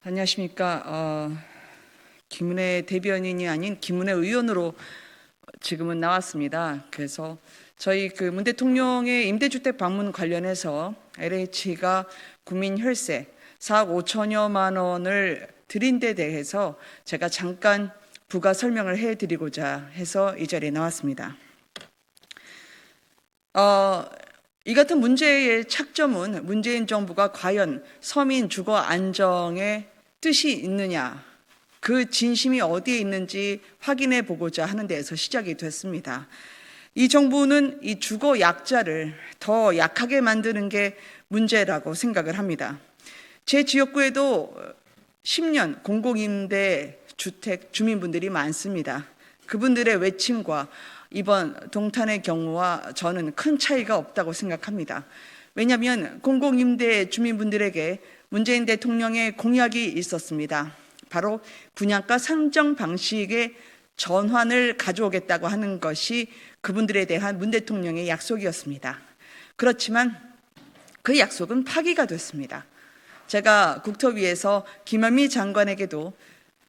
안녕하십니까. 김은혜 대변인이 아닌 김은혜 의원으로 지금은 나왔습니다. 그래서 저희 문 대통령의 임대주택 방문 관련해서 LH가 국민 혈세 4억 5천여만 원을 드린 데 대해서 제가 잠깐 부가 설명을 해드리고자 해서 이 자리에 나왔습니다. 이 같은 문제의 착점은 문재인 정부가 과연 서민 주거 안정에 뜻이 있느냐, 그 진심이 어디에 있는지 확인해 보고자 하는 데에서 시작이 됐습니다. 이 정부는 이 주거 약자를 더 약하게 만드는 게 문제라고 생각을 합니다. 제 지역구에도 10년 공공임대 주택 주민분들이 많습니다. 그분들의 외침과 이번 동탄의 경우와 저는 큰 차이가 없다고 생각합니다. 왜냐하면 공공임대 주민분들에게 문재인 대통령의 공약이 있었습니다. 바로 분양가 산정 방식의 전환을 가져오겠다고 하는 것이 그분들에 대한 문 대통령의 약속이었습니다. 그렇지만 그 약속은 파기가 됐습니다. 제가 국토위에서 김현미 장관에게도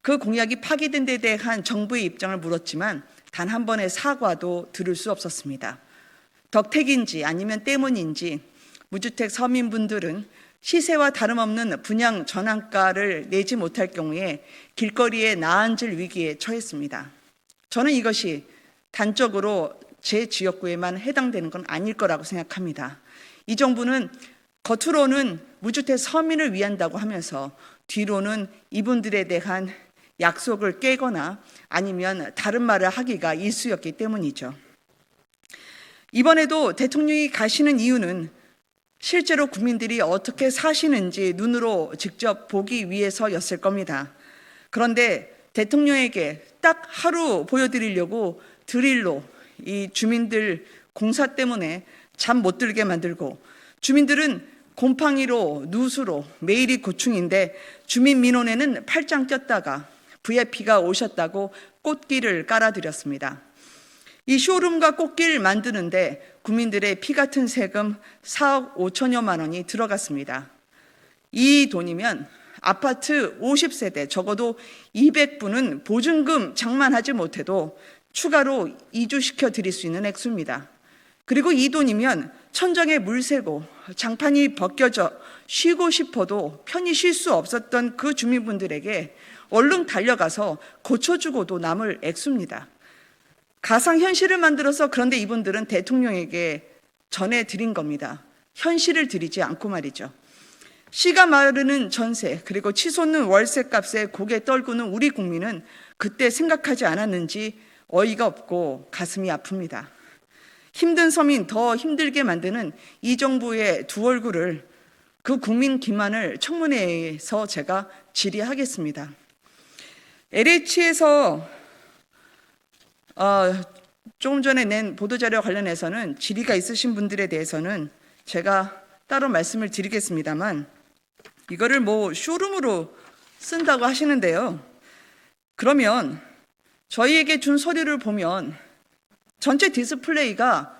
그 공약이 파기된 데 대한 정부의 입장을 물었지만 단 한 번의 사과도 들을 수 없었습니다. 덕택인지 아니면 때문인지 무주택 서민분들은 시세와 다름없는 분양 전환가를 내지 못할 경우에 길거리에 나앉을 위기에 처했습니다. 저는 이것이 단적으로 제 지역구에만 해당되는 건 아닐 거라고 생각합니다. 이 정부는 겉으로는 무주택 서민을 위한다고 하면서 뒤로는 이분들에 대한 약속을 깨거나 아니면 다른 말을 하기가 일쑤였기 때문이죠. 이번에도 대통령이 가시는 이유는 실제로 국민들이 어떻게 사시는지 눈으로 직접 보기 위해서였을 겁니다. 그런데 대통령에게 딱 하루 보여드리려고 드릴로 이 주민들 공사 때문에 잠 못 들게 만들고, 주민들은 곰팡이로 누수로 매일이 고충인데 주민 민원에는 팔짱 꼈다가 VIP가 오셨다고 꽃길을 깔아드렸습니다. 이 쇼룸과 꽃길 만드는데 국민들의 피 같은 세금 4억 5천여만 원이 들어갔습니다. 이 돈이면 아파트 50세대 적어도 200분은 보증금 장만하지 못해도 추가로 이주시켜 드릴 수 있는 액수입니다. 그리고 이 돈이면 천장에 물 새고 장판이 벗겨져 쉬고 싶어도 편히 쉴 수 없었던 그 주민분들에게 얼른 달려가서 고쳐주고도 남을 액수입니다. 가상현실을 만들어서 그런데 이분들은 대통령에게 전해드린 겁니다. 현실을 드리지 않고 말이죠. 씨가 마르는 전세 그리고 치솟는 월세값에 고개 떨구는 우리 국민은 그때 생각하지 않았는지 어이가 없고 가슴이 아픕니다. 힘든 서민 더 힘들게 만드는 이 정부의 두 얼굴을, 그 국민 기만을 청문회에서 제가 질의하겠습니다. LH에서 조금 전에 낸 보도자료 관련해서는 질의가 있으신 분들에 대해서는 제가 따로 말씀을 드리겠습니다만, 이거를 쇼룸으로 쓴다고 하시는데요. 그러면 저희에게 준 서류를 보면 전체 디스플레이가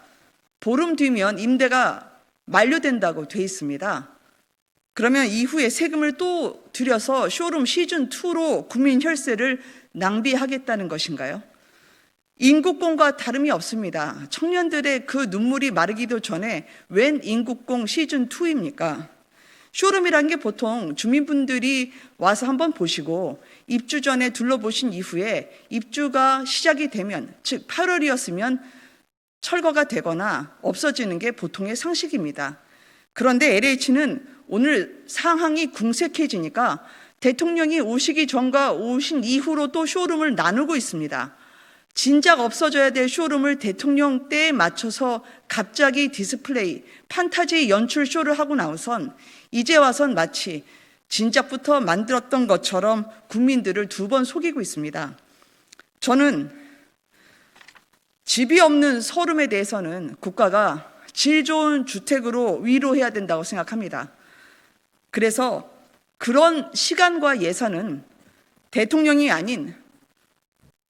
보름 뒤면 임대가 만료된다고 돼 있습니다. 그러면 이후에 세금을 또 들여서 쇼룸 시즌2로 국민 혈세를 낭비하겠다는 것인가요? 인국공과 다름이 없습니다. 청년들의 그 눈물이 마르기도 전에 웬 인국공 시즌2입니까? 쇼룸이란 게 보통 주민분들이 와서 한번 보시고 입주 전에 둘러보신 이후에 입주가 시작이 되면, 즉 8월이었으면 철거가 되거나 없어지는 게 보통의 상식입니다. 그런데 LH는 오늘 상황이 궁색해지니까 대통령이 오시기 전과 오신 이후로 또 쇼룸을 나누고 있습니다. 진작 없어져야 될 쇼룸을 대통령 때에 맞춰서 갑자기 디스플레이, 판타지 연출 쇼를 하고 나선 이제 와선 마치 진작부터 만들었던 것처럼 국민들을 두 번 속이고 있습니다. 저는 집이 없는 서름에 대해서는 국가가 질 좋은 주택으로 위로해야 된다고 생각합니다. 그래서 그런 시간과 예산은 대통령이 아닌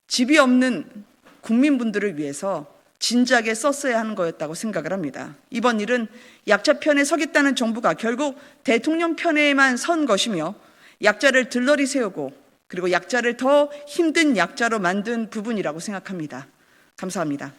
집이 없는 국민분들을 위해서 진작에 썼어야 하는 거였다고 생각을 합니다. 이번 일은 약자 편에 서겠다는 정부가 결국 대통령 편에만 선 것이며 약자를 들러리 세우고 그리고 약자를 더 힘든 약자로 만든 부분이라고 생각합니다. 감사합니다.